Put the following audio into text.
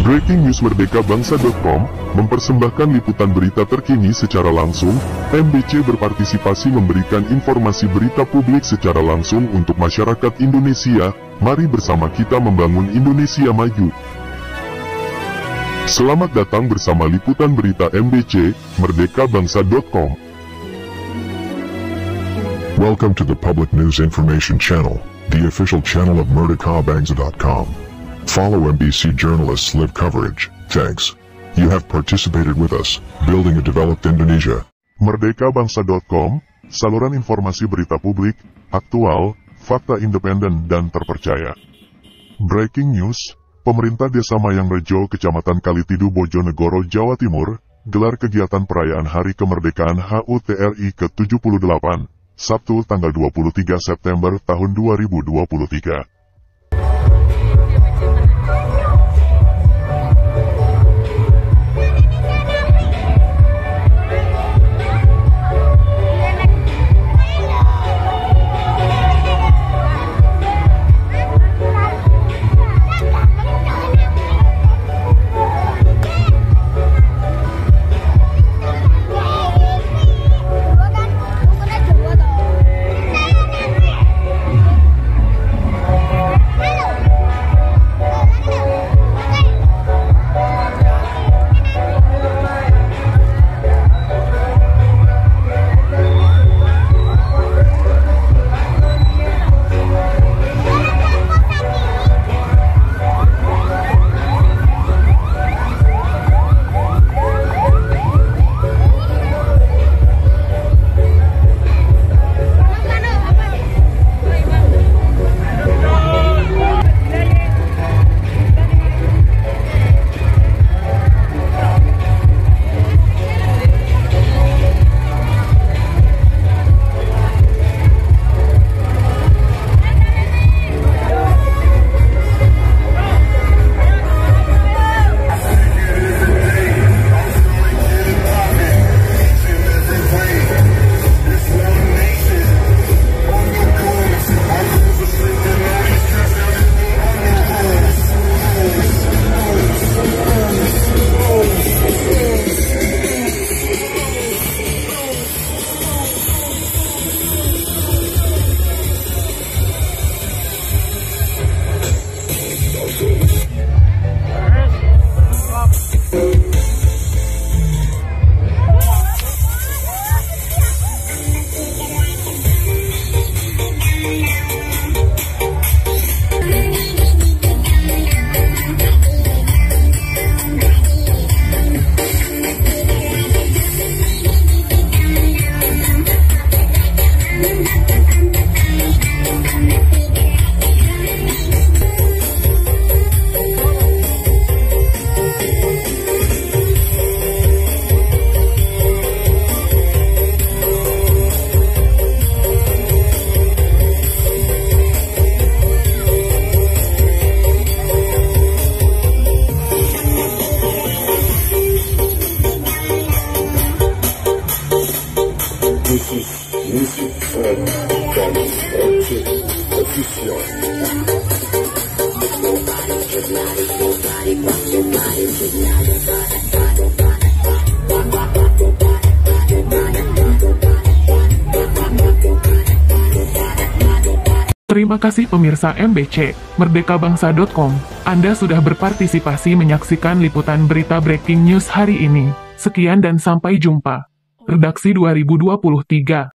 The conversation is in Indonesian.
Breaking News Merdekabangsa.com mempersembahkan liputan berita terkini secara langsung. MBC berpartisipasi memberikan informasi berita publik secara langsung untuk masyarakat Indonesia. Mari bersama kita membangun Indonesia maju. Selamat datang bersama liputan berita MBC, Merdekabangsa.com. Welcome to the Public News Information Channel, the official channel of Merdekabangsa.com. Follow MBC journalists' live coverage. Thanks. You have participated with us, building a developed Indonesia. Merdekabangsa.com, saluran informasi berita publik, aktual, fakta independen dan terpercaya. Breaking News, pemerintah Desa Mayangrejo, Kecamatan Kalitidu, Bojonegoro, Jawa Timur, gelar kegiatan perayaan Hari Kemerdekaan HUT RI ke-78, Sabtu tanggal 23 September tahun 2023. Terima kasih pemirsa MBC, Merdekabangsa.com. Anda sudah berpartisipasi menyaksikan liputan berita breaking news hari ini. Sekian dan sampai jumpa. Redaksi 2023.